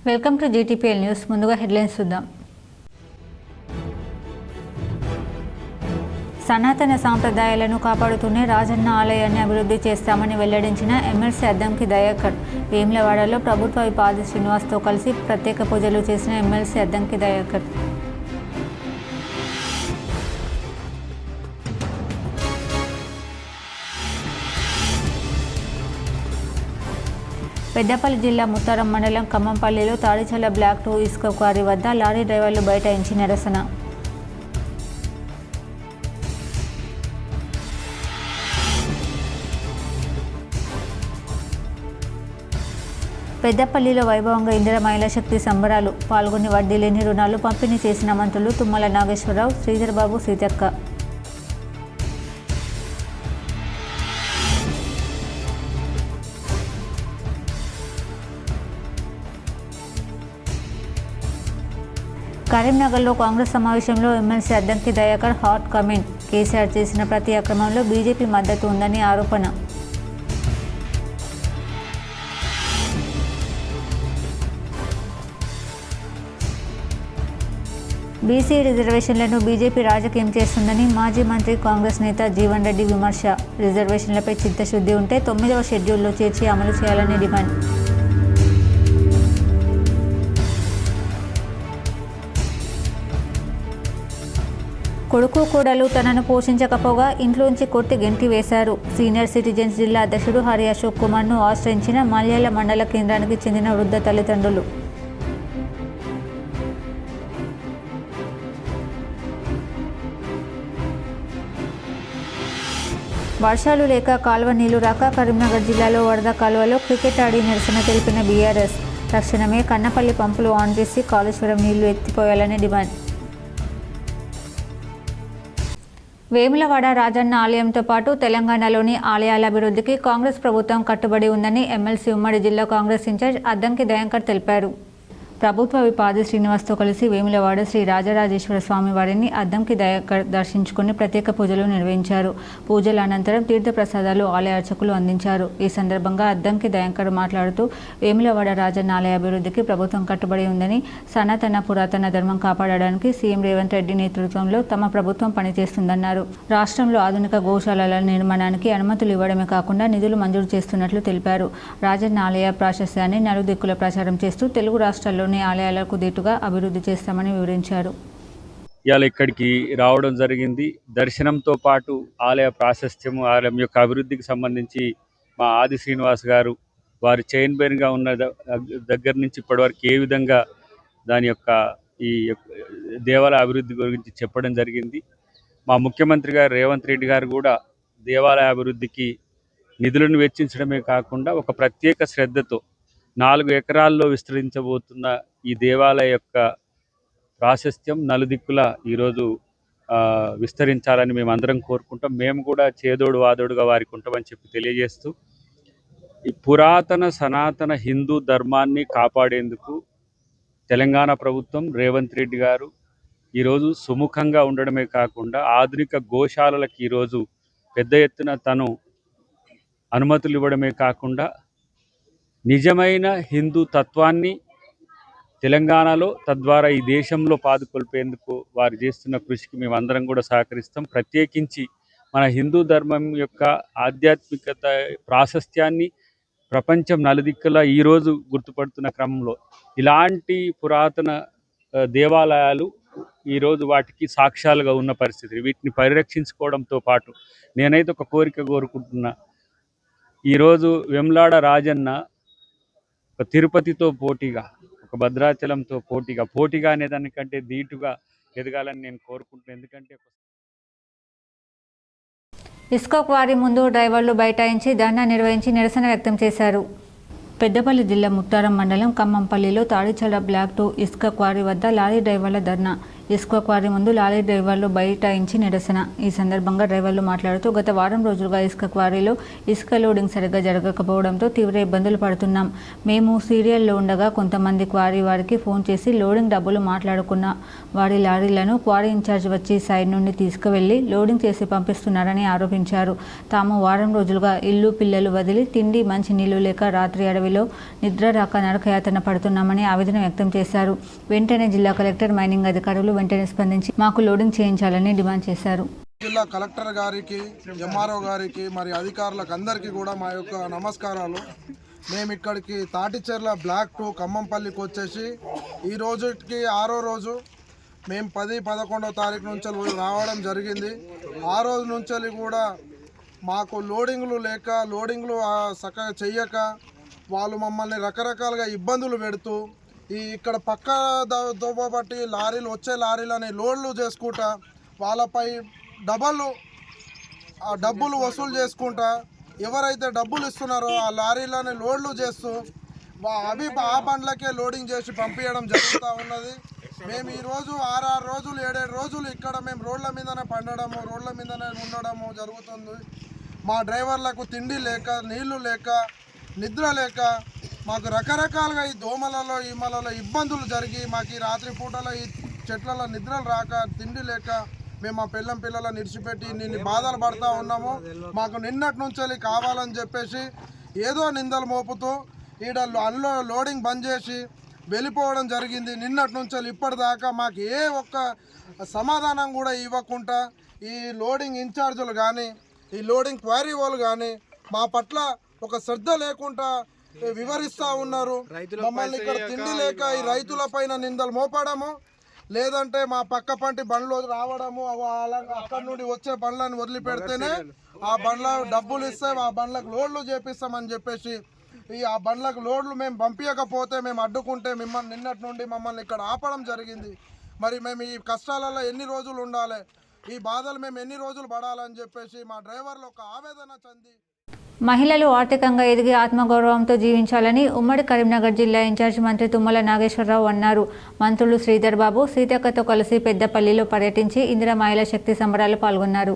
Welcome to GTPL news. ముందుగా headlines చూద్దాం. సనాతన సాంప్రదాయాలను కాపాడుతూనే రాజన్న ఆలయాన్ని అభివృద్ధి చేస్తామని వెల్లడించిన ఎమ్మెల్సీ అద్దంకి దయాకర్. వేములవాడలో ప్రభుత్వ విప్ శ్రీనివాస్తో కలిసి ప్రత్యేక పూజలు చేసిన ఎమ్మెల్సీ అద్దంకి దయాకర్. పెద్దపల్లి జిల్లా ముత్తారం మండలం ఖమ్మంపల్లిలో తాడిచల్ల బ్లాక్ 2 ఇసుక క్వారీ వద్ద లారీ డ్రైవర్లు బైఠాయించి నిరసన. పెద్దపల్లిలో వైభవంగా ఇందిరా మహిళా శక్తి సంబరాలు. పాల్గొని వడ్డీ లేని రుణాలు పంపిణీ చేసిన మంత్రులు తుమ్మల నాగేశ్వరరావు, శ్రీధర్ బాబు, సీతక్క. కరీంనగర్లో కాంగ్రెస్ సమావేశంలో MLC Addanki Dayakar hot comment. KCR చేసిన ప్రతి అక్రమంలో బీజేపీ మద్దతు ఉందని ఆరోపణ. బీసీ రిజర్వేషన్లను బీజేపీ రాజకీయం చేస్తుందని మాజీ మంత్రి కాంగ్రెస్ నేత జీవన్ రెడ్డి విమర్శ. రిజర్వేషన్లపై చిత్తశుద్ధి ఉంటే 9వ షెడ్యూల్లో చేర్చి అమలు చేయాలని డిమాండ్. కొడుకు కోడలు తనను పోషించకపోగా ఇంట్లోంచి కొట్టి గెంటి వేశారు. సీనియర్ సిటిజన్స్ జిల్లా అధ్యక్షుడు హరి అశోక్ కుమార్ను ఆశ్రయించిన మల్యాల మండల కేంద్రానికి చెందిన వృద్ధ తల్లిదండ్రులు. వర్షాలు లేక కాలువ నీళ్లు రాక కరీంనగర్ జిల్లాలో వరద కాలువలో క్రికెట్ ఆడి నిరసన తెలిపిన బీఆర్ఎస్. తక్షణమే కన్నపల్లి పంపులు ఆన్ చేసి కాళేశ్వరం నీళ్లు ఎత్తిపోయాలని డిమాండ్. వేములవాడ రాజన్న ఆలయంతో పాటు తెలంగాణలోని ఆలయాల అభివృద్ధికి కాంగ్రెస్ ప్రభుత్వం కట్టుబడి ఉందని ఎమ్మెల్సీ ఉమ్మడి జిల్లా కాంగ్రెస్ ఇన్ఛార్జ్ అద్దంకి దయాకర్ తెలిపారు. ప్రభుత్వ విప్ శ్రీనివాస్తో కలిసి వేములవాడ శ్రీ రాజరాజేశ్వర స్వామి వారిని అద్దంకి దయాకర్ దర్శించుకుని ప్రత్యేక పూజలు నిర్వహించారు. పూజల అనంతరం తీర్థ ప్రసాదాలు ఆలయ అర్చకులు అందించారు. ఈ సందర్భంగా అద్దంకి దయాకర్ మాట్లాడుతూ వేములవాడ రాజన్న ఆలయ అభివృద్ధికి ప్రభుత్వం కట్టుబడి ఉందని, సనాతన పురాతన ధర్మం కాపాడడానికి సీఎం రేవంత్ రెడ్డి నేతృత్వంలో తమ ప్రభుత్వం పనిచేస్తుందన్నారు. రాష్ట్రంలో ఆధునిక గోశాలల నిర్మాణానికి అనుమతులు ఇవ్వడమే కాకుండా నిధులు మంజూరు చేస్తున్నట్లు తెలిపారు. రాజన్న ఆలయ ప్రాశస్యాన్ని నలుదిక్కుల ప్రచారం చేస్తూ తెలుగు రాష్ట్రాల్లో ఆలయాలకు దీటుగా అభివృద్ధి చేస్తామని వివరించారు. ఇవాళ ఇక్కడికి రావడం జరిగింది. దర్శనంతో పాటు ఆలయ ప్రాశస్త్యము, ఆలయం యొక్క అభివృద్ధికి సంబంధించి మా ఆది శ్రీనివాస్ గారు వారి చైర్మన్గా ఉన్న దగ్గర నుంచి ఇప్పటివరకు ఏ విధంగా దాని యొక్క ఈ దేవాలయ అభివృద్ధి గురించి చెప్పడం జరిగింది. మా ముఖ్యమంత్రి గారు రేవంత్ రెడ్డి గారు కూడా దేవాలయ అభివృద్ధికి నిధులను వెచ్చించడమే కాకుండా ఒక ప్రత్యేక శ్రద్ధతో 4 ఎకరాల్లో విస్తరించబోతున్న ఈ దేవాలయ యొక్క ప్రాశస్త్యం నలుదిక్కుల ఈరోజు విస్తరించాలని మేము అందరం కోరుకుంటాం. మేము కూడా చేదోడు వాదోడుగా వారికి ఉంటామని చెప్పి తెలియజేస్తూ, ఈ పురాతన సనాతన హిందూ ధర్మాన్ని కాపాడేందుకు తెలంగాణ ప్రభుత్వం రేవంత్ రెడ్డి గారు ఈరోజు సుముఖంగా ఉండడమే కాకుండా ఆధునిక గోశాలలకు ఈరోజు పెద్ద ఎత్తున తను అనుమతులు ఇవ్వడమే కాకుండా నిజమైన హిందూ తత్వాన్ని తెలంగాణలో తద్వారా ఈ దేశంలో పాదుకొల్పేందుకు వారు చేస్తున్న కృషికి మేము అందరం కూడా సహకరిస్తాం. ప్రత్యేకించి మన హిందూ ధర్మం యొక్క ఆధ్యాత్మికత ప్రాశస్త్యాన్ని ప్రపంచం నలుదిక్కులా ఈరోజు గుర్తుపడుతున్న క్రమంలో ఇలాంటి పురాతన దేవాలయాలు ఈరోజు వాటికి సాక్ష్యాలుగా ఉన్న పరిస్థితి. వీటిని పరిరక్షించుకోవడంతో పాటు నేనైతే ఒక కోరిక కోరుకుంటున్నా. ఈరోజు వేములవాడ రాజన్న ఒక తిరుపతితో పోటీగా, ఒక భద్రాచలంతో పోటీగా అనేదానికంటే ధీటుగా ఎదగాలని నేను కోరుకుంటున్నాను. ఎందుకంటే ఇసుక క్వారీ ముందు డ్రైవర్లు బైఠాయించి ధర్నా నిర్వహించి నిరసన వ్యక్తం చేశారు. పెద్దపల్లి జిల్లా ముత్తారం మండలం ఖమ్మంపల్లిలో తాడిచల్ల బ్లాక్ 2 ఇసుక క్వారీ వద్ద లారీ డ్రైవర్ల ధర్నా. ఇసుక క్వారీ ముందు లారీ డ్రైవర్లు బైఠాయించి నిరసన. ఈ సందర్భంగా డ్రైవర్లు మాట్లాడుతూ గత వారం రోజులుగా ఇసుక క్వారీలో ఇసుక లోడింగ్ సరిగ్గా జరగకపోవడంతో తీవ్ర ఇబ్బందులు పడుతున్నాం. మేము సీరియల్లో ఉండగా కొంతమంది క్వారీ వారికి ఫోన్ చేసి లోడింగ్ డబ్బులు మాట్లాడుకున్న వారి లారీలను క్వారీ ఇన్ఛార్జ్ వచ్చి సైడ్ నుండి తీసుకువెళ్లి లోడింగ్ చేసి పంపిస్తున్నారని ఆరోపించారు. తాము వారం రోజులుగా ఇల్లు పిల్లలు వదిలి తిండి మంచినీళ్లు లేక రాత్రి అడవిలో నిద్ర రాక నరకయాతన పడుతున్నామని ఆవేదన వ్యక్తం చేశారు. వెంటనే జిల్లా కలెక్టర్, మైనింగ్ అధికారులు వెంటనే స్పందించి మాకు లోడింగ్ చేయించాలని డిమాండ్ చేశారు. జిల్లా కలెక్టర్ గారికి, ఎంఆర్ఓ గారికి, మరి అధికారులకు అందరికీ కూడా మా యొక్క నమస్కారాలు. మేము ఇక్కడికి తాటిచెర్ల బ్లాక్ 2 ఖమ్మంపల్లికి వచ్చేసి ఈ రోజుకి 6వ రోజు. మేము 10-11వ తారీఖు నుంచి రావడం జరిగింది. ఆ రోజు నుంచి కూడా మాకు లోడింగ్లు లేక, లోడింగ్లు చక్కగా చెయ్యక వాళ్ళు మమ్మల్ని రకరకాలుగా ఇబ్బందులు పెడుతూ ఇక్కడ పక్క దోబట్టి లారీలు వచ్చే లారీలని లోడ్లు చేసుకుంటా వాళ్ళపై డబ్బులు వసూలు చేసుకుంటా ఎవరైతే డబ్బులు ఇస్తున్నారో ఆ లారీలని లోడ్లు చేస్తూ ఆ బండ్లకే లోడింగ్ చేసి పంపించడం జరుగుతూ ఉన్నది. మేము ఈరోజు 6 రోజులు 7 రోజులు ఇక్కడ మేము రోడ్ల మీదనే పండడము, రోడ్ల మీదనే ఉండడము జరుగుతుంది. మా డ్రైవర్లకు తిండి లేక, నీళ్లు లేక, నిద్ర లేక మాకు రకరకాలుగా ఈ దోమలలో ఈమలలో ఇబ్బందులు జరిగి మాకు ఈ రాత్రి పూటలో ఈ చెట్లలో నిద్రలు రాక, తిండి లేక మేము మా పిల్లలను ఇడిచిపెట్టి నిన్ను బాధలు పడుతూ ఉన్నాము. మాకు నిన్నటి నుంచి కావాలని చెప్పేసి ఏదో నిందలు మోపుతూ ఈడ లోడింగ్ బంద్ చేసి వెళ్ళిపోవడం జరిగింది. నిన్నటి నుంచి ఇప్పటిదాకా మాకు ఏ ఒక్క సమాధానం కూడా ఇవ్వకుండా ఈ లోడింగ్ ఇన్ఛార్జీలు కానీ, ఈ లోడింగ్ క్వారీ వాళ్ళు కానీ మా పట్ల ఒక శ్రద్ధ లేకుండా వివరిస్తూ ఉన్నారు. మమ్మల్ని ఇక్కడ తిండి లేక ఈ రైతుల పైన నిందలు మోపడము, లేదంటే మా పక్క పంటి బండ్లు రావడము, అక్కడ నుండి వచ్చే బండ్లను వదిలిపెడితేనే ఆ బండ్ల డబ్బులు ఇస్తాం, ఆ బండ్లకు లోడ్లు చేపిస్తామని చెప్పేసి ఆ బండ్లకు లోడ్లు మేము పంపించకపోతే, మేము అడ్డుకుంటే నిన్నటి నుండి మమ్మల్ని ఇక్కడ ఆపడం జరిగింది. మరి మేము ఈ కష్టాలలో ఎన్ని రోజులు ఉండాలి, ఈ బాధలు మేము ఎన్ని రోజులు పడాలని చెప్పేసి మా డ్రైవర్లు ఒక ఆవేదన చెంది మహిళలు ఆర్థికంగా ఎదిగి ఆత్మగౌరవంతో జీవించాలని ఉమ్మడి కరీంనగర్ జిల్లా ఇన్ఛార్జి మంత్రి తుమ్మల నాగేశ్వరరావు అన్నారు. మంత్రులు శ్రీధర్ బాబు, సీతక్కతో కలిసి పెద్దపల్లిలో పర్యటించి ఇందిరా మహిళా శక్తి సంబరాల్లో పాల్గొన్నారు.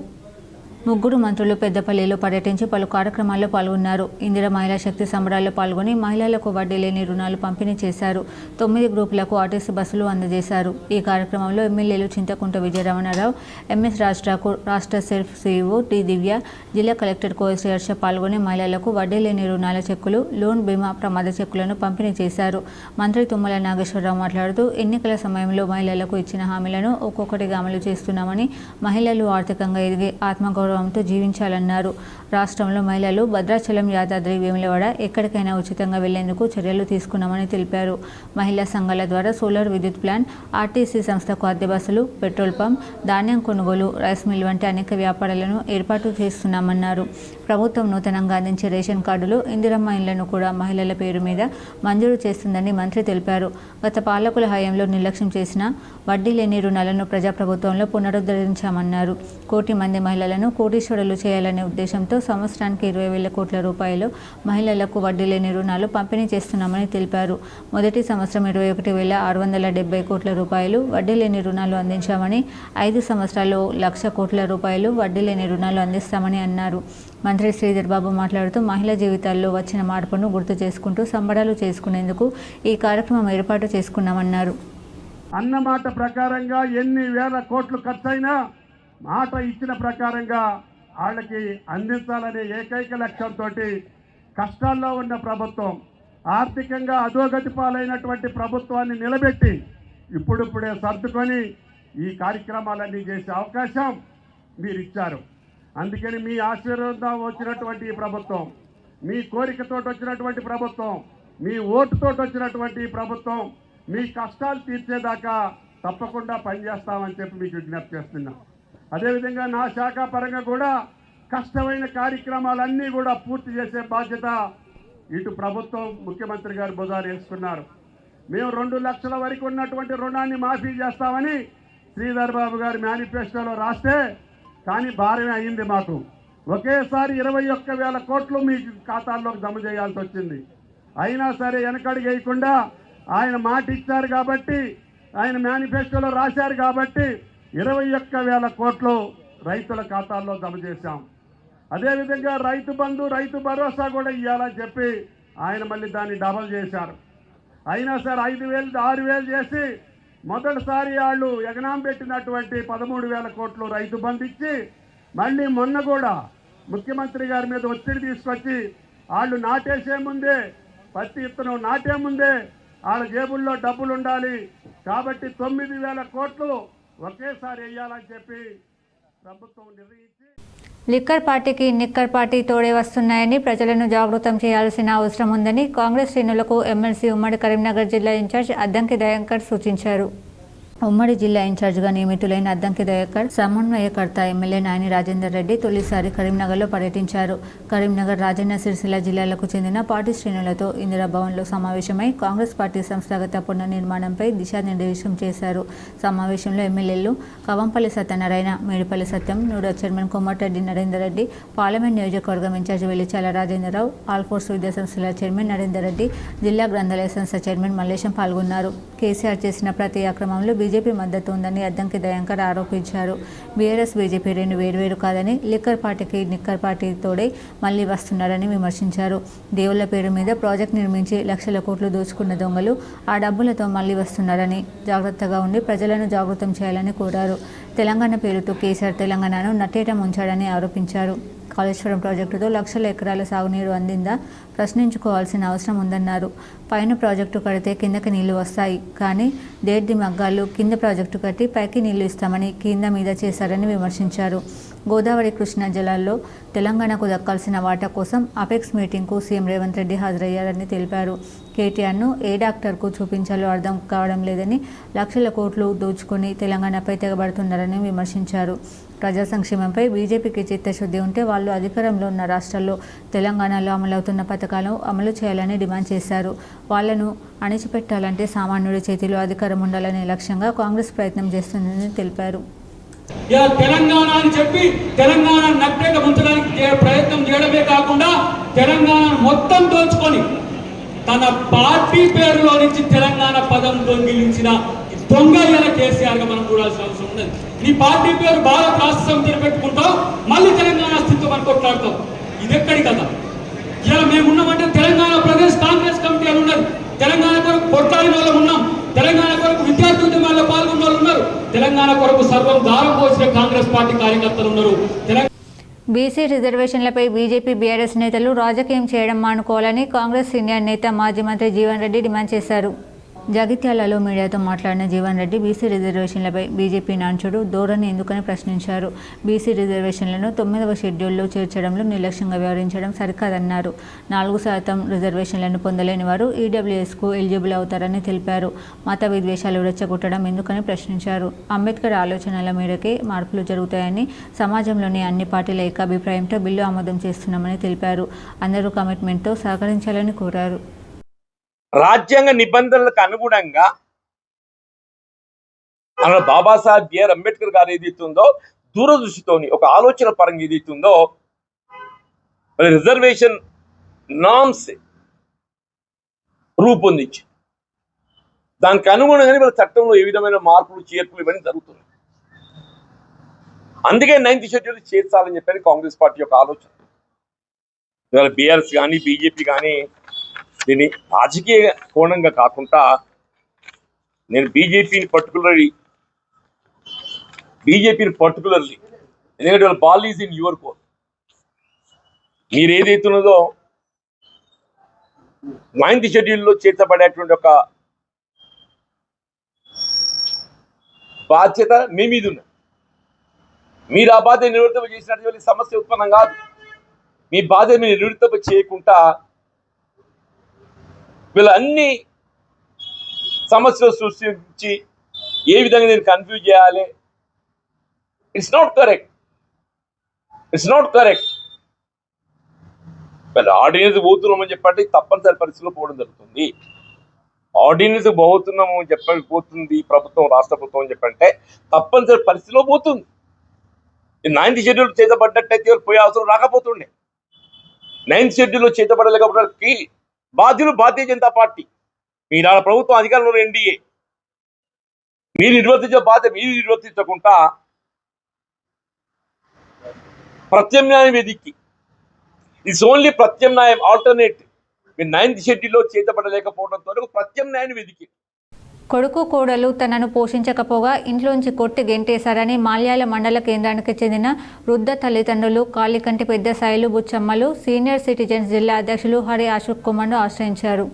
ముగ్గురు మంత్రులు పెద్దపల్లిలో పర్యటించి పలు కార్యక్రమాల్లో పాల్గొన్నారు. ఇందిరా మహిళా శక్తి సంబరాల్లో పాల్గొని మహిళలకు వడ్డీ లేని రుణాలు పంపిణీ చేశారు. 9 గ్రూపులకు ఆర్టీసీ బస్సులు అందజేశారు. ఈ కార్యక్రమంలో ఎమ్మెల్యేలు చింతకుంట విజయరమణారావు, ఎంఎస్ రాజ్ ఠాకూర్, రాష్ట్ర సెల్ఫ్ సీఈఓ టి దివ్య, జిల్లా కలెక్టర్ కోయశ్రీ హర్ష పాల్గొని మహిళలకు వడ్డీ లేని రుణాల చెక్కులు, లోన్ బీమా ప్రమాద చెక్కులను పంపిణీ చేశారు. మంత్రి తుమ్మల నాగేశ్వరరావు మాట్లాడుతూ ఎన్నికల సమయంలో మహిళలకు ఇచ్చిన హామీలను ఒక్కొక్కటిగా అమలు చేస్తున్నామని, మహిళలు ఆర్థికంగా ఎదిగి ఆత్మగౌరవంతో జీవించాలన్నారు. రాష్ట్రంలో మహిళలు భద్రాచలం, యాదాద్రి, వేములవాడ ఎక్కడికైనా ఉచితంగా వెళ్లేందుకు చర్యలు తీసుకున్నామని తెలిపారు. మహిళా సంఘాల ద్వారా సోలార్ విద్యుత్ ప్లాంట్, ఆర్టీసీ సంస్థకు అద్దె బస్సులు, పెట్రోల్ పంప్, ధాన్యం కొనుగోలు, రైస్ మిల్ వంటి అనేక వ్యాపారాలను ఏర్పాటు చేస్తున్నామన్నారు. ప్రభుత్వం నూతనంగా అందించే రేషన్ కార్డులు, ఇందిరమ్మ ఇళ్లను కూడా మహిళల పేరు మీద మంజూరు చేస్తుందని మంత్రి తెలిపారు. గత పాలకుల హయాంలో నిర్లక్ష్యం చేసిన వడ్డీ లేని రుణాలను ప్రజాప్రభుత్వంలో పునరుద్ధరించామన్నారు. 1 కోటి మంది మహిళలను కోటీశ్వరులు చేయాలనే ఉద్దేశంతో సంవత్సరానికి 20,000 కోట్ల రూపాయలు మహిళలకు వడ్డీ లేని రుణాలు పంపిణీ చేస్తున్నామని తెలిపారు. మొదటి సంవత్సరం 21,670 కోట్ల రూపాయలు వడ్డీ లేని రుణాలు అందించామని, 5 సంవత్సరాల్లో 1,00,000 కోట్ల రూపాయలు వడ్డీ లేని రుణాలు అందిస్తామని అన్నారు. మంత్రి శ్రీధర్ బాబు మాట్లాడుతూ మహిళా జీవితాల్లో వచ్చిన మార్పును గుర్తు చేసుకుంటూ సంబరాలు చేసుకునేందుకు ఈ కార్యక్రమం ఏర్పాటు చేసుకున్నామన్నారు. అన్నమాట ప్రకారంగా ఎన్ని వేల కోట్లు ఖర్చైనా మాట ఇచ్చిన ప్రకారంగా వాళ్ళకి అందించాలనే ఏకైక లక్ష్యంతో కష్టాల్లో ఉన్న ప్రభుత్వం, ఆర్థికంగా అధోగతి పాలైనటువంటి ప్రభుత్వాన్ని నిలబెట్టి ఇప్పుడిప్పుడే సర్దుకొని ఈ కార్యక్రమాలన్నీ చేసే అవకాశం మీరు ఇచ్చారు. అందుకని మీ ఆశీర్వాదం వచ్చినటువంటి ప్రభుత్వం, మీ కోరికతో వచ్చినటువంటి ప్రభుత్వం, మీ ఓటుతో వచ్చినటువంటి ప్రభుత్వం మీ కష్టాలు తీర్చేదాకా తప్పకుండా పనిచేస్తామని చెప్పి మీకు విజ్ఞప్తి చేస్తున్నాం. అదేవిధంగా నా శాఖ పరంగా కూడా కష్టమైన కార్యక్రమాలన్నీ కూడా పూర్తి చేసే బాధ్యత ఇటు ప్రభుత్వం, ముఖ్యమంత్రి గారు భుజాలు వేసుకున్నారు. మేము 2 లక్షల వరకు ఉన్నటువంటి రుణాన్ని మాఫీ చేస్తామని శ్రీధర్ బాబు గారి మేనిఫెస్టోలో రాస్తే, కానీ భారమే అయింది మాకు. ఒకేసారి 21,000 కోట్లు మీ ఖాతాల్లోకి జమ చేయాల్సి వచ్చింది. అయినా సరే వెనకడుగు వేయకుండా ఆయన మాట ఇచ్చారు కాబట్టి ఆయన మేనిఫెస్టోలో రాశారు కాబట్టి 21,000 కోట్లు రైతుల ఖాతాల్లో జమ చేశాం. అదేవిధంగా రైతు బంధు, రైతు భరోసా కూడా ఇవ్వాలని చెప్పి ఆయన మళ్ళీ దాన్ని డబల్ చేశారు. అయినా సరే 5,000 6,000 చేసి మొదటిసారి వాళ్ళు ఎగనాం పెట్టినటువంటి 13,000 కోట్లు రైతు బంధు ఇచ్చి మళ్ళీ మొన్న కూడా ముఖ్యమంత్రి గారి మీద ఒత్తిడి తీసుకొచ్చి వాళ్ళు నాటేసే ముందే, పత్తి ఇత్తనం నాటే ముందే వాళ్ళ జేబుల్లో డబ్బులు ఉండాలి కాబట్టి 9,000 కోట్లు ఒకేసారి వేయాలని చెప్పి ప్రభుత్వం నిర్ణయించి లిక్కర్ పార్టీకి నిక్కర్ పార్టీ తోడే వస్తున్నాయని ప్రజలను జాగృతం చేయాల్సిన అవసరం ఉందని కాంగ్రెస్ శ్రేణులకు ఎమ్మెల్సీ ఉమ్మడి కరీంనగర్ జిల్లా ఇన్ఛార్జ్ అద్దంకి దయాకర్ సూచించారు. ఉమ్మడి జిల్లా ఇన్ఛార్జిగా నియమితులైన అద్దంకి దయాకర్ సమన్వయకర్త ఎమ్మెల్యే నాయని రాజేందర్ రెడ్డి తొలిసారి కరీంనగర్లో పర్యటించారు. కరీంనగర్, రాజన్న సిరిసిల్ల జిల్లాలకు చెందిన పార్టీ శ్రేణులతో ఇందిరాభవన్లో సమావేశమై కాంగ్రెస్ పార్టీ సంస్థాగత పునర్నిర్మాణంపై దిశానిర్దేశం చేశారు. సమావేశంలో ఎమ్మెల్యేలు కవంపల్లి సత్యనారాయణ, మేడిపల్లి సత్యం, NUDA chairman Komatireddy Narender Reddy, parliament నియోజకవర్గం ఇన్ఛార్జ్ వెల్లిచాల రాజేంద్రరావు, ఆల్ఫోర్స్ విద్యాసంస్థల చైర్మన్ నరేందర్ రెడ్డి, జిల్లా గ్రంథాలయ సంస్థ చైర్మన్ మల్లేశం పాల్గొన్నారు. కేసీఆర్ చేసిన ప్రతి అక్రమంలో బీజేపీ మద్దతు ఉందని అద్దంకి దయాకర్ ఆరోపించారు. బీఆర్ఎస్, బీజేపీ రెండు వేర్వేరు కాదని, లిక్కర్ పార్టీకి నిక్కర్ పార్టీ తోడే మళ్లీ వస్తున్నారని విమర్శించారు. దేవుళ్ల పేరు మీద ప్రాజెక్టు నిర్మించి లక్షల కోట్లు దోచుకున్న దొంగలు ఆ డబ్బులతో మళ్లీ వస్తున్నారని, జాగ్రత్తగా ఉండి ప్రజలను జాగృతం చేయాలని కోరారు. తెలంగాణ పేరుతో కేసీఆర్ తెలంగాణను నట్టేట ముంచాడని ఆరోపించారు. కాళేశ్వరం ప్రాజెక్టుతో లక్షల ఎకరాల సాగునీరు అందిందా ప్రశ్నించుకోవాల్సిన అవసరం ఉందన్నారు. పైన ప్రాజెక్టు కడితే కిందకి నీళ్లు వస్తాయి, కానీ దేడ్ది మగ్గాలు కింద ప్రాజెక్టు కట్టి పైకి నీళ్లు ఇస్తామని కింద మీద చేశారని విమర్శించారు. గోదావరి, కృష్ణా జలాల్లో తెలంగాణకు దక్కాల్సిన వాటా కోసం అపెక్స్ మీటింగ్కు సీఎం రేవంత్ రెడ్డి హాజరయ్యారని తెలిపారు. కేటీఆర్ను ఏ డాక్టర్కు చూపించాలో అర్థం కావడం లేదని, లక్షల కోట్లు దోచుకొని తెలంగాణపై తెగబడుతున్నారని విమర్శించారు. ప్రజా సంక్షేమంపై బీజేపీకి చిత్తశుద్ధి ఉంటే వాళ్ళు అధికారంలో ఉన్న రాష్ట్రాల్లో తెలంగాణలో అమలవుతున్న పథకాలను అమలు చేయాలని డిమాండ్ చేశారు. వాళ్లను అణిచిపెట్టాలంటే సామాన్యుడి చేతిలో అధికారం ఉండాలనే లక్ష్యంగా కాంగ్రెస్ ప్రయత్నం చేస్తుందని తెలిపారు. తెలంగాణ అని చెప్పి తెలంగాణ నట్టేట ముంచడానికి ప్రయత్నం చేయడమే కాకుండా తెలంగాణ మొత్తం దోచుకొని తన పార్టీ పేరులో నుంచి తెలంగాణ పదం దొంగిలించిన దొంగ ఇలా కేసీఆర్ గా మనం చూడాల్సిన అవసరం ఉన్నది. నీ పార్టీ పేరు భారత రాష్ట్ర సమితిని పెట్టుకుంటావు, మళ్ళీ తెలంగాణ అస్తిత్వం అని కొట్లాడతావు. ఇది ఎక్కడి కదా? ఇలా మేమున్నామంటే తెలంగాణ ప్రదేశ్ కాంగ్రెస్ కమిటీ అని ఉన్నది. తెలంగాణ కొరకు కొట్లాడిన వాళ్ళు ఉన్నాం, తెలంగాణ కొరకు విద్యార్థి ఉద్యమాల్లో పాల్గొన్న వాళ్ళు ఉన్నారు, తెలంగాణ కొరకు సర్వం దారం పోసిన కాంగ్రెస్ పార్టీ కార్యకర్తలు ఉన్నారు. బీసీ రిజర్వేషన్లపై బీజేపీ, బీఆర్ఎస్ నేతలు రాజకీయం చేయడం మానుకోవాలని కాంగ్రెస్ సీనియర్ నేత మాజీ మంత్రి జీవన్ రెడ్డి డిమాండ్ చేశారు. జగిత్యాలలో మీడియాతో మాట్లాడిన జీవన్ రెడ్డి బీసీ రిజర్వేషన్లపై బీజేపీ నాంచుడు ధోరణి ఎందుకని ప్రశ్నించారు. బీసీ రిజర్వేషన్లను 9వ షెడ్యూల్లో చేర్చడంలో నిర్లక్ష్యంగా వ్యవహరించడం సరికాదన్నారు. 4% రిజర్వేషన్లను పొందలేని వారు ఈడబ్ల్యూఎస్కు ఎలిజిబుల్ అవుతారని తెలిపారు. మత విద్వేషాలు రెచ్చగొట్టడం ఎందుకని ప్రశ్నించారు. అంబేద్కర్ ఆలోచనల మేరకే మార్పులు జరుగుతాయని, సమాజంలోని అన్ని పార్టీల ఏకాభిప్రాయంతో బిల్లు ఆమోదం చేస్తున్నామని తెలిపారు. అందరూ కమిట్మెంట్తో సహకరించాలని కోరారు. రాజ్యాంగ నిబంధనలకు అనుగుణంగా అక్కడ బాబాసాహెబ్ బిఆర్ అంబేద్కర్ గారు ఏదైతుందో దూరదృష్టితోని ఒక ఆలోచన పరంగా ఏదైతుందో రిజర్వేషన్ నామ్స్ రూపొందించి దానికి అనుగుణంగానే మన చట్టంలో ఏ విధమైన మార్పులు చేర్పులు ఇవన్నీ జరుగుతున్నాయి. అందుకే 9th షెడ్యూల్ చేర్చాలని చెప్పని కాంగ్రెస్ పార్టీ యొక్క ఆలోచన. ఇవాళ బీఆర్ఎస్ కానీ బీజేపీ కానీ దీన్ని రాజకీయ కోణంగా కాకుండా నేను బీజేపీని పర్టికులర్లీ ఎందుకంటే వాళ్ళ ball is in your core. మీరు ఏదైతున్నదో 9th షెడ్యూల్లో చేర్చబడేటువంటి ఒక బాధ్యత మీ మీద ఉన్నది. మీరు ఆ బాధ్యత నివృత్తం చేసినటువంటి సమస్య ఉత్పన్నం కాదు. మీ బాధ్యత మీరు నివృత్తం చేయకుండా వీళ్ళు అన్ని సమస్యలు సృష్టించి ఏ విధంగా నేను కన్ఫ్యూజ్ చేయాలి, ఇట్స్ నాట్ కరెక్ట్. వీళ్ళు ఆర్డినెన్స్ పోతున్నామని చెప్పండి, తప్పనిసరి పరిస్థితుల్లో పోవడం జరుగుతుంది. ఆర్డినెన్స్ పోతున్నాము చెప్పకపోతుంది ప్రభుత్వం, రాష్ట్ర ప్రభుత్వం అని చెప్పంటే తప్పనిసరి పరిస్థితిలో పోతుంది. 9th షెడ్యూల్ చేతబడ్డట్టయితే పోయే అవసరం రాకపోతుండే. 9th షెడ్యూల్లో చేతబడలేకపోవడానికి బాధ్యులు భారతీయ జనతా పార్టీ. మీరు ప్రభుత్వం అధికారంలో ఎన్డీఏ మీరు నిర్వర్తించే బాధ్యత మీరు నిర్వర్తించకుండా ప్రత్యామ్నాయం వెదికి ఇట్స్ ఓన్లీ ప్రత్యామ్నాయం ఆల్టర్నేటివ్ మీరు 9th షెడ్యూల్లో చేతపడలేకపోవడంతో ప్రత్యామ్నాయాన్ని వెదికి కొడుకు కోడలు తనను పోషించకపోగా ఇంట్లోంచి కొట్టి గెంటేశారని మాల్యాల మండల కేంద్రానికి చెందిన వృద్ధ తల్లిదండ్రులు కాళీకంటి పెద్ద సాయిలు బుచ్చమ్మలు సీనియర్ సిటిజన్స్ జిల్లా అధ్యక్షులు హరి అశోక్ కుమార్ను ఆశ్రయించారు.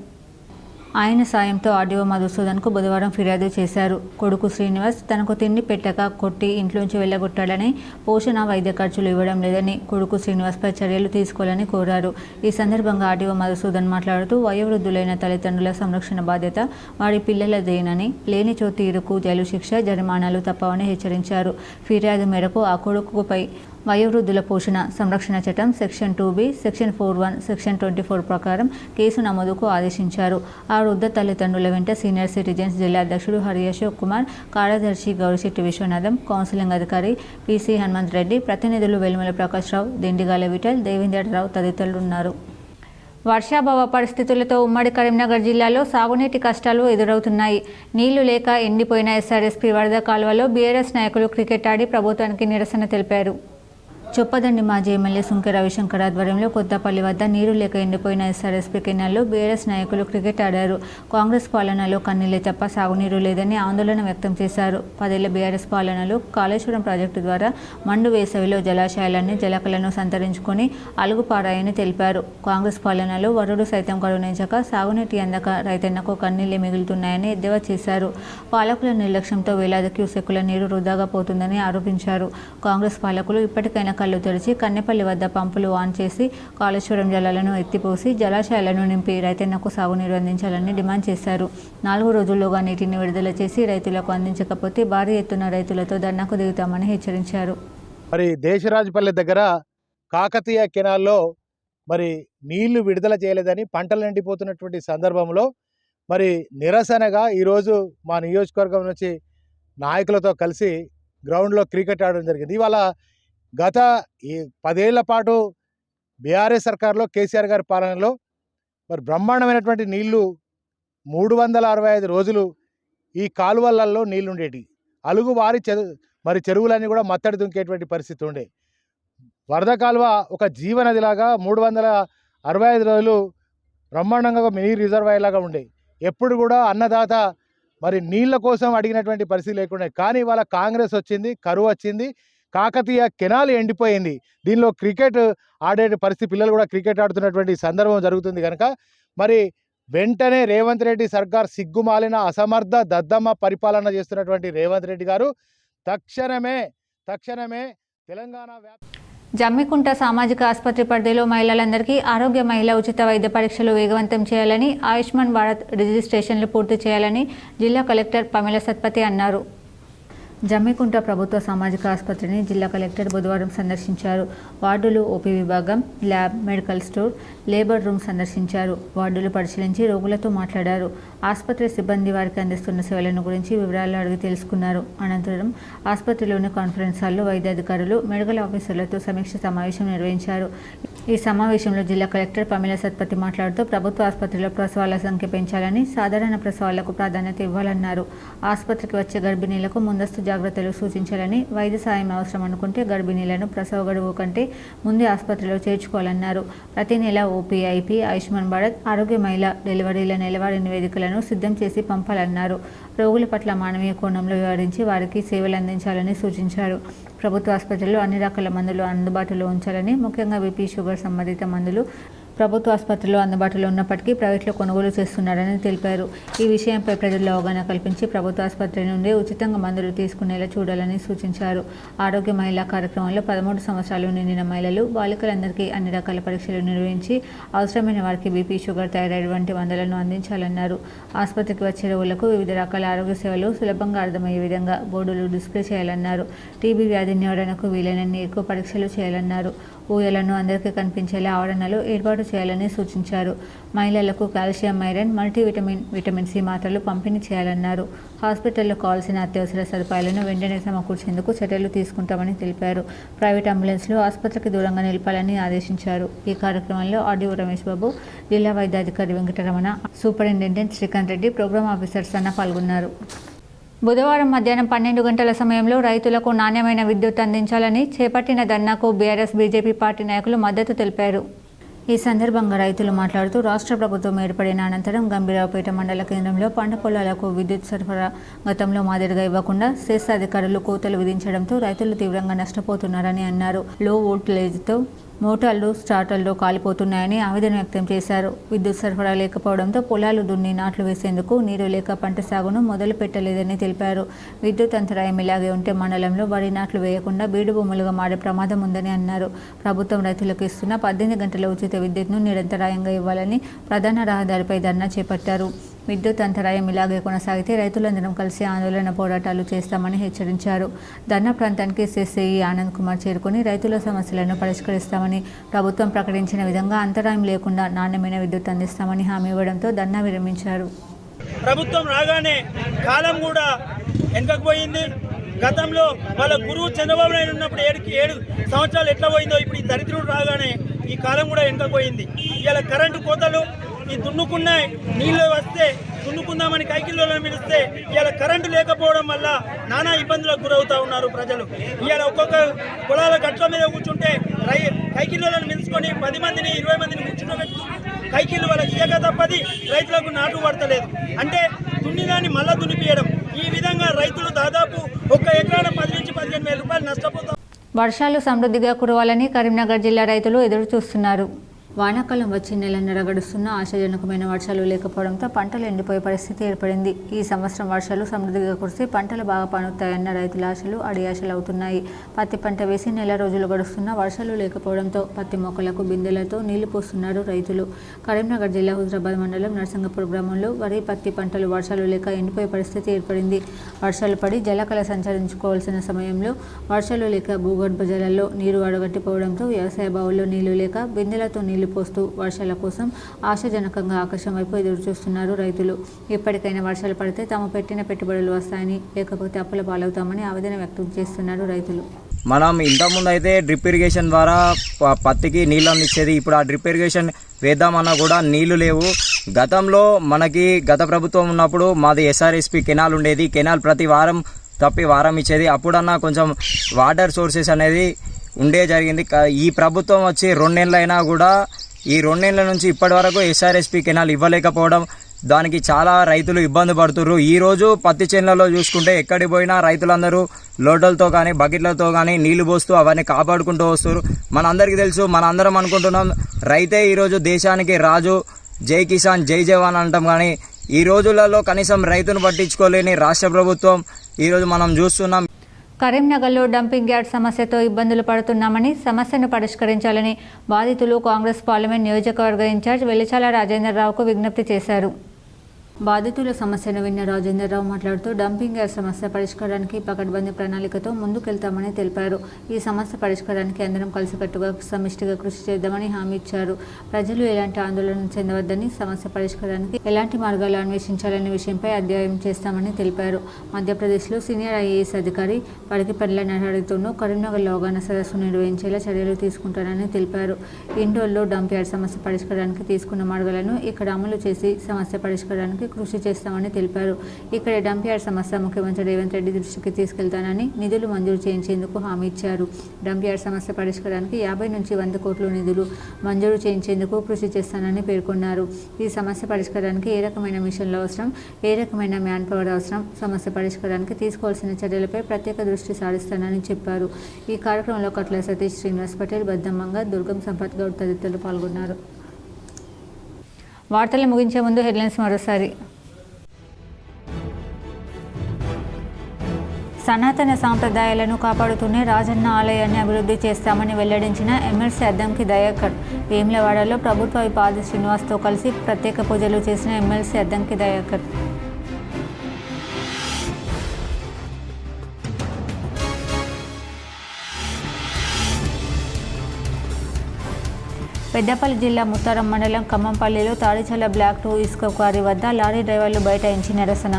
ఆయన సాయంతో ఆర్డీఓ మధుసూదన్కు బుధవారం ఫిర్యాదు చేశారు. కొడుకు శ్రీనివాస్ తనకు తిండి పెట్టక కొట్టి ఇంట్లోంచి వెళ్ళగొట్టాడని, పోషణ వైద్య ఖర్చులు ఇవ్వడం లేదని కొడుకు శ్రీనివాస్పై చర్యలు తీసుకోవాలని కోరారు. ఈ సందర్భంగా ఆర్డీఓ మధుసూదన్ మాట్లాడుతూ వయోవృద్ధులైన తల్లిదండ్రుల సంరక్షణ బాధ్యత వారి పిల్లలదేనని, లేనిచో తీరుకు జైలు శిక్ష, జరిమానాలు తప్పవని హెచ్చరించారు. ఫిర్యాదు మేరకు ఆ కొడుకుపై వయోవృద్ధుల పోషణ సంరక్షణ చట్టం సెక్షన్ 2B, సెక్షన్ 41, సెక్షన్ 24 ప్రకారం కేసు నమోదుకు ఆదేశించారు. ఆ వృద్ధ తల్లిదండ్రుల వెంట సీనియర్ సిటిజన్స్ జిల్లా అధ్యక్షుడు హరి అశోక్ కుమార్, కార్యదర్శి గౌరిశెట్టి విశ్వనాథం, కౌన్సిలింగ్ అధికారి పిసి హనుమంత్ రెడ్డి, ప్రతినిధులు వెలుమల ప్రకాష్ రావు, దిండిగాల విఠల్, దేవేంద్రరావు తదితరులు ఉన్నారు. వర్షాభావ పరిస్థితులతో ఉమ్మడి కరీంనగర్ జిల్లాలో సాగునీటి కష్టాలు ఎదురవుతున్నాయి. నీళ్లు లేక ఎండిపోయిన ఎస్ఆర్ఎస్పీ వరద కాలువలో బీఆర్ఎస్ నాయకులు క్రికెట్ ఆడి ప్రభుత్వానికి నిరసన తెలిపారు. చొప్పదండి మాజీ ఎమ్మెల్యే సుంకె రవిశంకర్ ఆధ్వర్యంలో కొత్తపల్లి వద్ద నీరు లేక ఎండిపోయిన ఎస్ఆర్ఎస్పీ కెనాల్లో బీఆర్ఎస్ నాయకులు క్రికెట్ ఆడారు. కాంగ్రెస్ పాలనలో కన్నీళ్లే తప్ప సాగునీరు లేదని ఆందోళన వ్యక్తం చేశారు. 10 ఏళ్ల బీఆర్ఎస్ పాలనలో కాళేశ్వరం ప్రాజెక్టు ద్వారా మండు వేసవిలో జలాశయాలన్నీ జలకలను సంతరించుకొని అలుగుపారాయని తెలిపారు. కాంగ్రెస్ పాలనలో వరుడు సైతం కరుణించక సాగునీటి అందక రైతన్నకు కన్నీళ్లే మిగులుతున్నాయని ఎద్దేవా చేశారు. పాలకుల నిర్లక్ష్యంతో వేలాది క్యూసెక్కుల నీరు వృధాగా పోతుందని ఆరోపించారు. కాంగ్రెస్ పాలకులు ఇప్పటికైనా కళ్ళు తెరిచి కన్నెపల్లి వద్ద పంపులు ఆన్ చేసి కాళేశ్వరం జలాలను ఎత్తిపోసి జలాశయాలను నింపి రైతన్నకు సాగునీరు అందించాలని డిమాండ్ చేశారు. 4 రోజుల్లోగా నీటిని విడుదల చేసి రైతులకు అందించకపోతే భారీ ఎత్తున రైతులతో ధర్నాకు దిగుతామని హెచ్చరించారు. మరి దేశరాజపల్లి దగ్గర కాకతీయ కెనాల్లో మరి నీళ్లు విడుదల చేయలేదని పంటలు ఎండిపోతున్నటువంటి సందర్భంలో మరి నిరసనగా ఈరోజు మా నియోజకవర్గం నుంచి నాయకులతో కలిసి గ్రౌండ్లో క్రికెట్ ఆడడం జరిగింది. ఇవాళ గత 10 ఏళ్ల పాటు బీఆర్ఎస్ సర్కార్లో కేసీఆర్ గారి పాలనలో మరి బ్రహ్మాండమైనటువంటి నీళ్లు 365 రోజులు ఈ కాలువలలో నీళ్లు ఉండేవి. అలుగు వారి మరి చెరువులన్నీ కూడా మత్తడి దుంకేటువంటి పరిస్థితి ఉండే. వరద కాలువ ఒక జీవనదిలాగా 365 రోజులు బ్రహ్మాండంగా మినీ రిజర్వాయర్ లాగా ఉండే. ఎప్పుడు కూడా అన్నదాత మరి నీళ్ల కోసం అడిగినటువంటి పరిస్థితి లేకుండా. కానీ ఇవాళ కాంగ్రెస్ వచ్చింది, కరువు వచ్చింది, కాకతీయ కెనాల్ ఎండిపోయింది. దీనిలో క్రికెట్ ఆడే పరిస్థితి, పిల్లలు కూడా క్రికెట్ ఆడుతున్నటువంటి సందర్భం జరుగుతుంది కనుక మరి వెంటనే రేవంత్ రెడ్డి సర్కార్ సిగ్గుమాలిన అసమర్థ దద్దమ్మ పరిపాలన చేస్తున్నటువంటి రేవంత్ రెడ్డి గారు తక్షణమే తెలంగాణ జమ్మికుంట సామాజిక ఆసుపత్రి పరిధిలో మహిళలందరికీ ఆరోగ్య మహిళా ఉచిత వైద్య పరీక్షలు వేగవంతం చేయాలని, ఆయుష్మాన్ భారత్ రిజిస్ట్రేషన్లు పూర్తి చేయాలని జిల్లా కలెక్టర్ పమిల సత్పతి అన్నారు. జమ్మికుంట ప్రభుత్వ సామాజిక ఆసుపత్రిని జిల్లా కలెక్టర్ బుధవారం సందర్శించారు. వార్డులు, ఓపీ విభాగం, lab, medical store, labour room సందర్శించారు. వార్డులు పరిశీలించి రోగులతో మాట్లాడారు. ఆసుపత్రి సిబ్బంది వారికి అందిస్తున్న సేవలను గురించి వివరాలు అడిగి తెలుసుకున్నారు. అనంతరం ఆసుపత్రిలోని కాన్ఫరెన్స్ హాల్లో వైద్యాధికారులు, మెడికల్ ఆఫీసర్లతో సమీక్ష సమావేశం నిర్వహించారు. ఈ సమావేశంలో జిల్లా కలెక్టర్ పమిల సత్పతి మాట్లాడుతూ ప్రభుత్వ ఆసుపత్రిలో ప్రసవాల సంఖ్య పెంచాలని, సాధారణ ప్రసవాలకు ప్రాధాన్యత ఇవ్వాలన్నారు. ఆసుపత్రికి వచ్చే గర్భిణీలకు ముందస్తు జాగ్రత్తలు సూచించాలని, వైద్య సాయం అవసరం అనుకుంటే గర్భిణీలను ప్రసవ గడువు కంటే ముందే ఆసుపత్రిలో చేర్చుకోవాలన్నారు. ప్రతి నెల ఓపీ, ఐపీ, ఆయుష్మాన్ భారత్, ఆరోగ్య మహిళ డెలివరీల నెలవారీ నివేదికలను సిద్ధం చేసి పంపాలన్నారు. రోగుల పట్ల మానవీయ కోణంలో వ్యవహరించి వారికి సేవలు అందించాలని సూచించారు. ప్రభుత్వ ఆసుపత్రిలో అన్ని రకాల మందులు అందుబాటులో ఉంచాలని, ముఖ్యంగా బీపీ, షుగర్ సంబంధిత మందులు ప్రభుత్వ ఆసుపత్రిలో అందుబాటులో ఉన్నప్పటికీ ప్రైవేట్లో కొనుగోలు చేస్తున్నారని తెలిపారు. ఈ విషయంపై ప్రజల్లో అవగాహన కల్పించి ప్రభుత్వ ఆసుపత్రి నుండి ఉచితంగా మందులు తీసుకునేలా చూడాలని సూచించారు. ఆరోగ్య మహిళా కార్యక్రమంలో 13 సంవత్సరాలు నిండిన మహిళలు, బాలికలందరికీ అన్ని రకాల పరీక్షలు నిర్వహించి అవసరమైన వారికి బీపీ, షుగర్, థైరాయిడ్ వంటి మందులను అందించాలన్నారు. ఆసుపత్రికి వచ్చే రోగులకు వివిధ రకాల ఆరోగ్య సేవలు సులభంగా అర్థమయ్యే విధంగా బోర్డులు డిస్ప్లే చేయాలన్నారు. టీబీ వ్యాధి నివారణకు వీలైనన్ని ఎక్కువ పరీక్షలు చేయాలన్నారు. ఊయలను అందరికీ కనిపించేలా ఆవరణలు ఏర్పాటు చేయాలని సూచించారు. మహిళలకు calcium, iron, multivitamin, vitamin C మాత్రలు పంపిణీ చేయాలన్నారు. హాస్పిటల్లో కావాల్సిన అత్యవసర సదుపాయాలను వెంటనే సమకూర్చేందుకు చర్యలు తీసుకుంటామని తెలిపారు. ప్రైవేట్ అంబులెన్స్లు ఆసుపత్రికి దూరంగా నిలపాలని ఆదేశించారు. ఈ కార్యక్రమంలో ఆర్డీఓ రమేష్ బాబు, జిల్లా వైద్యాధికారి Venkataramana, superintendent Srikanth Reddy, program officer Sanna పాల్గొన్నారు. బుధవారం మధ్యాహ్నం 12 గంటల సమయంలో రైతులకు నాణ్యమైన విద్యుత్ అందించాలని చేపట్టిన ధర్నాకు బీఆర్ఎస్ బీజేపీ పార్టీ నాయకులు మద్దతు తెలిపారు. ఈ సందర్భంగా రైతులు మాట్లాడుతూ రాష్ట్ర ప్రభుత్వం ఏర్పడిన అనంతరం గంభీరావుపేట మండల కేంద్రంలో పంట పొలాలకు విద్యుత్ సరఫరా గతంలో మాదిరిగా ఇవ్వకుండా సెస్ అధికారులు కోతలు విధించడంతో రైతులు తీవ్రంగా నష్టపోతున్నారని అన్నారు. లో వోల్టేజ్తో మోటార్లు స్టార్టర్లు కాలిపోతున్నాయని ఆవేదన వ్యక్తం చేశారు. విద్యుత్ సరఫరా లేకపోవడంతో పొలాలు దున్ని నాట్లు వేసేందుకు నీరు లేక పంట సాగును మొదలు పెట్టలేదని తెలిపారు. విద్యుత్ అంతరాయం ఇలాగే ఉంటే మండలంలో వరి నాట్లు వేయకుండా బీడు భూములుగా మారే ప్రమాదం ఉందని అన్నారు. ప్రభుత్వం రైతులకు ఇస్తున్న 18 గంటల ఉచిత విద్యుత్ను నిరంతరాయంగా ఇవ్వాలని ప్రధాన రహదారిపై ధర్నా చేపట్టారు. విద్యుత్ అంతరాయం ఇలాగే కొనసాగితే రైతులందరం కలిసి ఆందోళన పోరాటాలు చేస్తామని హెచ్చరించారు. ధర్నా ప్రాంతానికి ఎస్ఎస్ఏ ఆనంద్ కుమార్ చేరుకుని రైతుల సమస్యలను పరిష్కరిస్తామని, ప్రభుత్వం ప్రకటించిన విధంగా అంతరాయం లేకుండా నాణ్యమైన విద్యుత్ అందిస్తామని హామీ ఇవ్వడంతో ధర్నా విరమించారు. ప్రభుత్వం రాగానే కాలం కూడా వెనకపోయింది. గతంలో వాళ్ళ గురువు చంద్రబాబు నాయుడు ఉన్నప్పుడు 7 సంవత్సరాలు ఎట్లా పోయిందో ఇప్పుడు ఈ దరిద్రుడు రాగానే ఈ కాలం కూడా వెనకపోయింది. ఇలా కరెంటు కోతలు, ఈ దున్నుకున్న నీళ్ళు వస్తే దున్నుకుందామని కైకిల్లోలను పిలిస్తే ఇవాళ కరెంటు లేకపోవడం వల్ల నానా ఇబ్బందులకు గురవుతూ ఉన్నారు ప్రజలు. ఇవాళ ఒక్కొక్క పొలాల గట్ల మీద కూర్చుంటే కైకిల్లోలను పిలుచుకొని 10 మందిని 20 మందిని కూర్చుంటూ కైకిల్లు వాళ్ళకి ఇయ్యక తప్పది, రైతులకు నాటు పడతలేదు. అంటే దున్నిదాన్ని మళ్ళా దున్నిపియడం. ఈ విధంగా రైతులు దాదాపు 1 ఎకరాన 10 నుంచి 15 వేల రూపాయలు నష్టపోతారు. వర్షాలు సమృద్ధిగా కురవాలని కరీంనగర్ జిల్లా రైతులు ఎదురు చూస్తున్నారు. వానాకాలం వచ్చి నెలన్నర గడుస్తున్న ఆశాజనకమైన వర్షాలు లేకపోవడంతో పంటలు ఎండిపోయే పరిస్థితి ఏర్పడింది. ఈ సంవత్సరం వర్షాలు సమృద్ధిగా కురిసి పంటలు బాగా పండుతాయన్న రైతుల ఆశలు అడియాశలు అవుతున్నాయి. పత్తి పంట వేసి నెల రోజులు గడుస్తున్న వర్షాలు లేకపోవడంతో పత్తి మొక్కలకు బిందెలతో నీళ్లు పోస్తున్నారు రైతులు. కరీంనగర్ జిల్లా హుజరాబాద్ మండలం నర్సింగపూర్ గ్రామంలో వరి పత్తి పంటలు వర్షాలు లేక ఎండిపోయే పరిస్థితి ఏర్పడింది. వర్షాలు పడి జలకళ సంచరించుకోవాల్సిన సమయంలో వర్షాలు లేక భూగర్భ జలాల్లో నీరు అడగట్టిపోవడంతో వ్యవసాయ బావుల్లో నీళ్లు లేక బిందెలతో నీళ్లు పోస్తూ వర్షాల కోసం ఆశాజనకంగా ఆకాశం వైపు ఎదురు చూస్తున్నారు రైతులు. ఇప్పటికైనా వర్షాలు పడితే తాము పెట్టిన పెట్టుబడులు వస్తాయని, లేకపోతే అప్పుల పాలవుతామని ఆవేదన వ్యక్తం చేస్తున్నారు రైతులు. మనం ఇంతకుముందు అయితే డ్రిప్ ఇరిగేషన్ ద్వారా పత్తికి నీళ్ళు అందించేది. ఇప్పుడు ఆ డ్రిప్ ఇరిగేషన్ వేద్దామన్నా కూడా నీళ్లు లేవు. గతంలో మనకి గత ప్రభుత్వం ఉన్నప్పుడు మాది ఎస్ఆర్ఎస్పి కెనాల్ ఉండేది. కెనాల్ ప్రతి వారం తప్పి వారం ఇచ్చేది. అప్పుడన్నా కొంచెం వాటర్ సోర్సెస్ అనేది జరిగింది. ఈ ప్రభుత్వం వచ్చి 2 నెలలైనా కూడా ఈ 2 నెలల నుంచి ఇప్పటి వరకు ఎస్ఆర్ఎస్పి కెనాల్ ఇవ్వలేకపోవడం, దానికి చాలా రైతులు ఇబ్బంది పడుతున్నారు. ఈరోజు పత్తి చేనులలో చూసుకుంటే ఎక్కడికి పోయినా రైతులందరూ లోటలతో కానీ బకెట్లతో కానీ నీళ్లు పోస్తూ అవన్నీ కాపాడుకుంటూ వస్తారు. మనందరికీ తెలుసు, మనందరం అనుకుంటున్నాం రైతే ఈరోజు దేశానికి రాజు, జై కిసాన్ జై జవాన్ అంటాం. కానీ ఈ రోజులలో కనీసం రైతును పట్టించుకోలేని రాష్ట్ర ప్రభుత్వం ఈరోజు మనం చూస్తున్నాం. కరీంనగర్లో డంపింగ్ యార్డ్ సమస్యతో ఇబ్బందులు పడుతున్నామని, సమస్యను పరిష్కరించాలని బాధితులు కాంగ్రెస్ పార్లమెంట్ నియోజకవర్గ ఇన్ఛార్జ్ వెలిచాల రాజేంద్రరావుకు విజ్ఞప్తి చేశారు. బాధితుల సమస్యను విన్న రాజేంద్రరావు మాట్లాడుతూ డంపింగ్ యార్డ్ సమస్య పరిష్కారానికి పకడ్బందీ ప్రణాళికతో ముందుకెళ్తామని తెలిపారు. ఈ సమస్య పరిష్కారానికి అందరం కలిసికట్టుగా సమిష్టిగా కృషి చేద్దామని హామీ ఇచ్చారు. ప్రజలు ఎలాంటి ఆందోళన చెందవద్దని, సమస్య పరిష్కారానికి ఎలాంటి మార్గాలు అన్వేషించాలనే విషయంపై అధ్యయనం చేస్తామని తెలిపారు. మధ్యప్రదేశ్లో సీనియర్ ఐఏఎస్ అధికారి పడికిపల్లి నరహరితోనూ కరీంనగర్లో అవగాహన సదస్సు నిర్వహించేలా చర్యలు తీసుకుంటారని తెలిపారు. ఇండోర్లో డంప్ యార్డ్ సమస్య పరిష్కారానికి తీసుకున్న మార్గాలను ఇక్కడ అమలు చేసి సమస్య పరిష్కారానికి కృషి చేస్తామని తెలిపారు. ఇక్కడ డంప్ యార్డ్ సమస్య ముఖ్యమంత్రి రేవంత్ రెడ్డి దృష్టికి తీసుకెళ్తానని, నిధులు మంజూరు చేయించేందుకు హామీ ఇచ్చారు. డంప్ యార్డ్ సమస్య పరిష్కారానికి 50 నుంచి 100 కోట్ల నిధులు మంజూరు చేయించేందుకు కృషి చేస్తానని పేర్కొన్నారు. ఈ సమస్య పరిష్కారానికి ఏ రకమైన మిషన్లు అవసరం, ఏ రకమైన మ్యాన్ పవర్ అవసరం, సమస్య పరిష్కారానికి తీసుకోవాల్సిన చర్యలపై ప్రత్యేక దృష్టి సారిస్తానని చెప్పారు. ఈ కార్యక్రమంలో కట్ల సతీష్, శ్రీనివాస్ పటేల్, బద్దమ్మంగా, దుర్గం సంపత్ గౌడ్ తదితరులు పాల్గొన్నారు. వార్తలు ముగించే ముందు హెడ్లైన్స్ మరోసారి. సనాతన సాంప్రదాయాలను కాపాడుతూనే రాజన్న ఆలయాన్ని అభివృద్ధి చేస్తామని వెల్లడించిన ఎమ్మెల్సీ అద్దంకి దయాకర్. వేములవాడలో ప్రభుత్వ పాది శ్రీనివాస్తో కలిసి ప్రత్యేక పూజలు చేసిన ఎమ్మెల్సీ అద్దంకి దయాకర్. పెద్దపల్లి జిల్లా ముత్తారం మండలం ఖమ్మంపల్లిలో తాడిచల్ల బ్లాక్ 2 ఇసుక క్వారీ వద్ద లారీ డ్రైవర్లు బైఠాయించి నిరసన.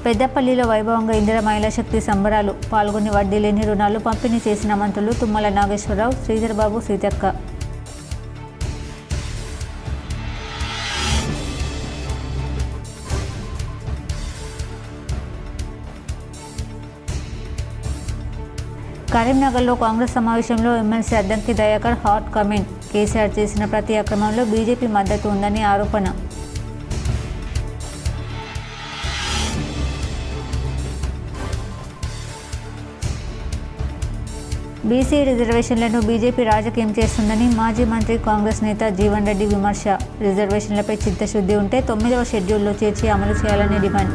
పెద్దపల్లిలో వైభవంగా ఇందిరా మహిళా శక్తి సంబరాలు పాల్గొని వడ్డీ లేని రుణాలు పంపిణీ చేసిన మంత్రులు తుమ్మల నాగేశ్వరరావు, శ్రీధర్ బాబు, సీతక్క. కరీంనగర్లో కాంగ్రెస్ సమావేశంలో MLC Addanki Dayakar hot comment. KCR చేసిన ప్రతి అక్రమంలో బీజేపీ మద్దతు ఉందని ఆరోపణ. బీసీ రిజర్వేషన్లను బీజేపీ రాజకీయం చేస్తుందని మాజీ మంత్రి కాంగ్రెస్ నేత జీవన్ రెడ్డి విమర్శ. రిజర్వేషన్లపై చిత్తశుద్ధి ఉంటే 9వ షెడ్యూల్లో చేర్చి అమలు చేయాలని డిమాండ్.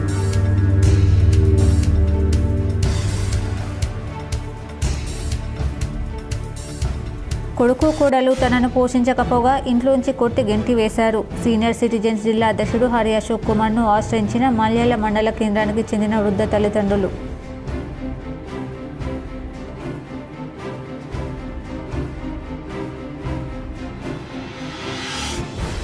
కొడుకు కోడలు తనను పోషించకపోగా ఇంట్లోంచి కొట్టి గెంటి వేశారు. సీనియర్ సిటిజన్స్ జిల్లా అధ్యక్షుడు హరి అశోక్ కుమార్ను ఆశ్రయించిన మల్యాల మండల కేంద్రానికి చెందిన వృద్ధ తల్లిదండ్రులు.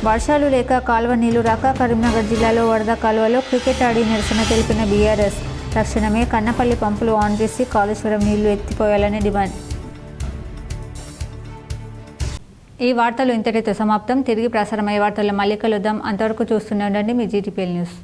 వర్షాలు లేక కాలువ నీళ్లు రాక కరీంనగర్ జిల్లాలో వరద కాలువలో క్రికెట్ ఆడి నిరసన తెలిపిన బీఆర్ఎస్. తక్షణమే కన్నపల్లి పంపులు ఆన్ చేసి కాళేశ్వరం నీళ్లు ఎత్తిపోయాలని డిమాండ్. ఈ వార్తలు ఇంతటితో సమాప్తం. తిరిగి ప్రసారమయ్యే వార్తల్లో మళ్ళీ కలుద్దాం. అంతవరకు చూస్తూనే ఉండండి మీ జీటీపీఎల్ న్యూస్.